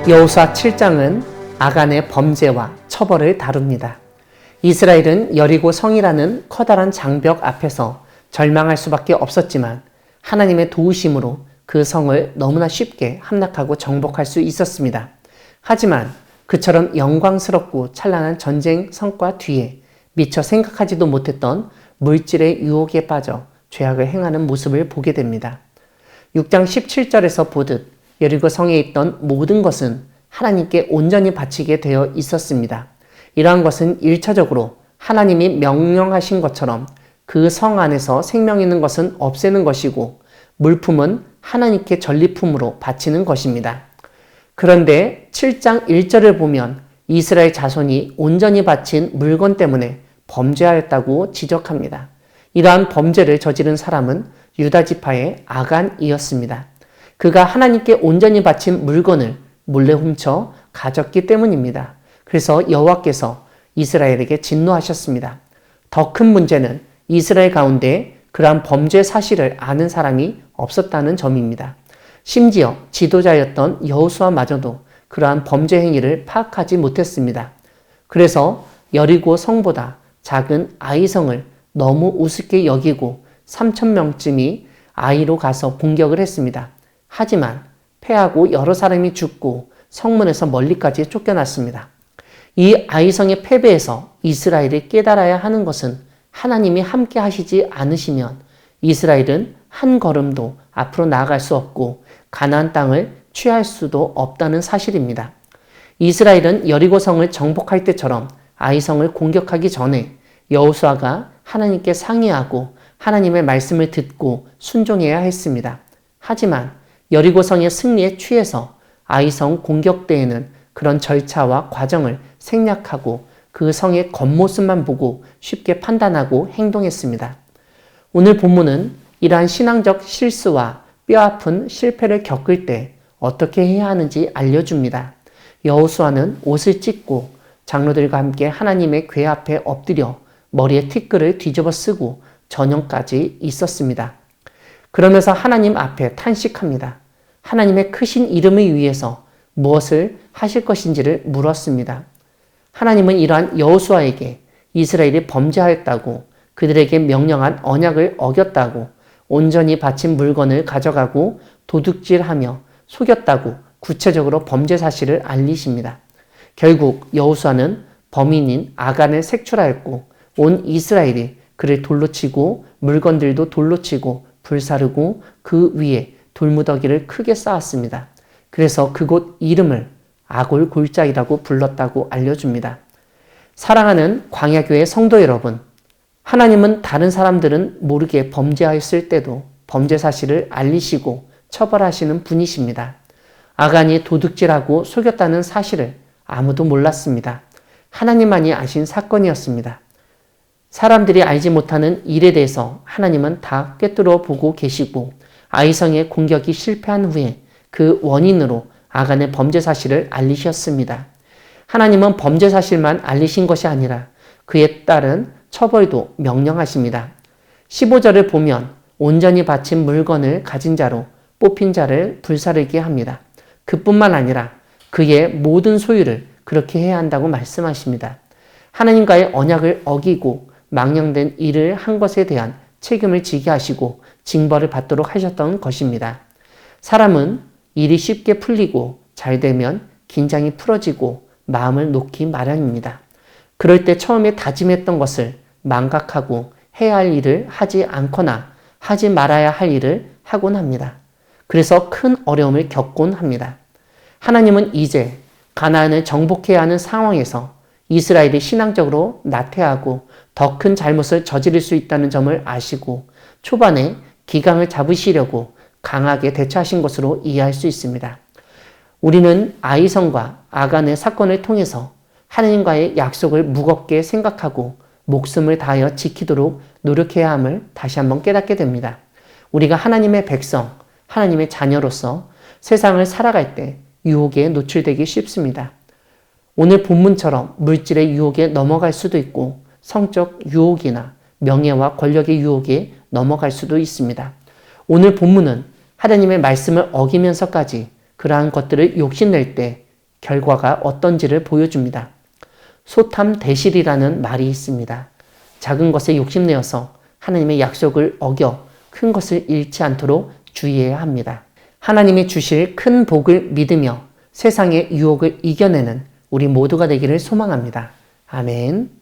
여호수아 7장은 아간의 범죄와 처벌을 다룹니다. 이스라엘은 여리고 성이라는 커다란 장벽 앞에서 절망할 수밖에 없었지만 하나님의 도우심으로 그 성을 너무나 쉽게 함락하고 정복할 수 있었습니다. 하지만 그처럼 영광스럽고 찬란한 전쟁 성과 뒤에 미처 생각하지도 못했던 물질의 유혹에 빠져 죄악을 행하는 모습을 보게 됩니다. 6장 17절에서 보듯 여리고 성에 있던 모든 것은 하나님께 온전히 바치게 되어 있었습니다. 이러한 것은 1차적으로 하나님이 명령하신 것처럼 그 성 안에서 생명 있는 것은 없애는 것이고 물품은 하나님께 전리품으로 바치는 것입니다. 그런데 7장 1절을 보면 이스라엘 자손이 온전히 바친 물건 때문에 범죄하였다고 지적합니다. 이러한 범죄를 저지른 사람은 유다 지파의 아간이었습니다. 그가 하나님께 온전히 바친 물건을 몰래 훔쳐 가졌기 때문입니다. 그래서 여호와께서 이스라엘에게 진노하셨습니다. 더 큰 문제는 이스라엘 가운데 그러한 범죄 사실을 아는 사람이 없었다는 점입니다. 심지어 지도자였던 여호수아마저도 그러한 범죄 행위를 파악하지 못했습니다. 그래서 여리고 성보다 작은 아이성을 너무 우습게 여기고 3,000명쯤이 아이로 가서 공격을 했습니다. 하지만 패하고 여러 사람이 죽고 성문에서 멀리까지 쫓겨났습니다. 이 아이성의 패배에서 이스라엘이 깨달아야 하는 것은 하나님이 함께 하시지 않으시면 이스라엘은 한 걸음도 앞으로 나아갈 수 없고 가나안 땅을 취할 수도 없다는 사실입니다. 이스라엘은 여리고성을 정복할 때처럼 아이성을 공격하기 전에 여호수아가 하나님께 상의하고 하나님의 말씀을 듣고 순종해야 했습니다. 하지만 여리고성의 승리에 취해서 아이성 공격 때에는 그런 절차와 과정을 생략하고 그 성의 겉모습만 보고 쉽게 판단하고 행동했습니다. 오늘 본문은 이러한 신앙적 실수와 뼈아픈 실패를 겪을 때 어떻게 해야 하는지 알려줍니다. 여호수아는 옷을 찢고 장로들과 함께 하나님의 궤 앞에 엎드려 머리에 티끌을 뒤집어 쓰고 전형까지 있었습니다. 그러면서 하나님 앞에 탄식합니다. 하나님의 크신 이름을 위해서 무엇을 하실 것인지를 물었습니다. 하나님은 이러한 여호수아에게 이스라엘이 범죄하였다고 그들에게 명령한 언약을 어겼다고 온전히 바친 물건을 가져가고 도둑질하며 속였다고 구체적으로 범죄 사실을 알리십니다. 결국 여호수아는 범인인 아간을 색출하였고 온 이스라엘이 그를 돌로 치고 물건들도 돌로 치고 불사르고 그 위에 돌무더기를 크게 쌓았습니다. 그래서 그곳 이름을 아골 골짜기라고 불렀다고 알려줍니다. 사랑하는 광야교회 성도 여러분, 하나님은 다른 사람들은 모르게 범죄하였을 때도 범죄 사실을 알리시고 처벌하시는 분이십니다. 아간이 도둑질하고 속였다는 사실을 아무도 몰랐습니다. 하나님만이 아신 사건이었습니다. 사람들이 알지 못하는 일에 대해서 하나님은 다 꿰뚫어 보고 계시고 아이성의 공격이 실패한 후에 그 원인으로 아간의 범죄 사실을 알리셨습니다. 하나님은 범죄 사실만 알리신 것이 아니라 그에 따른 처벌도 명령하십니다. 15절을 보면 온전히 바친 물건을 가진 자로 뽑힌 자를 불사르게 합니다. 그뿐만 아니라 그의 모든 소유를 그렇게 해야 한다고 말씀하십니다. 하나님과의 언약을 어기고 망령된 일을 한 것에 대한 책임을 지게 하시고 징벌을 받도록 하셨던 것입니다. 사람은 일이 쉽게 풀리고 잘 되면 긴장이 풀어지고 마음을 놓기 마련입니다. 그럴 때 처음에 다짐했던 것을 망각하고 해야 할 일을 하지 않거나 하지 말아야 할 일을 하곤 합니다. 그래서 큰 어려움을 겪곤 합니다. 하나님은 이제 가나안을 정복해야 하는 상황에서 이스라엘이 신앙적으로 나태하고 더 큰 잘못을 저지를 수 있다는 점을 아시고 초반에 기강을 잡으시려고 강하게 대처하신 것으로 이해할 수 있습니다. 우리는 아이성과 아간의 사건을 통해서 하나님과의 약속을 무겁게 생각하고 목숨을 다하여 지키도록 노력해야 함을 다시 한번 깨닫게 됩니다. 우리가 하나님의 백성, 하나님의 자녀로서 세상을 살아갈 때 유혹에 노출되기 쉽습니다. 오늘 본문처럼 물질의 유혹에 넘어갈 수도 있고 성적 유혹이나 명예와 권력의 유혹에 넘어갈 수도 있습니다. 오늘 본문은 하나님의 말씀을 어기면서까지 그러한 것들을 욕심낼 때 결과가 어떤지를 보여줍니다. 소탐대실이라는 말이 있습니다. 작은 것에 욕심내어서 하나님의 약속을 어겨 큰 것을 잃지 않도록 주의해야 합니다. 하나님이 주실 큰 복을 믿으며 세상의 유혹을 이겨내는 우리 모두가 되기를 소망합니다. 아멘.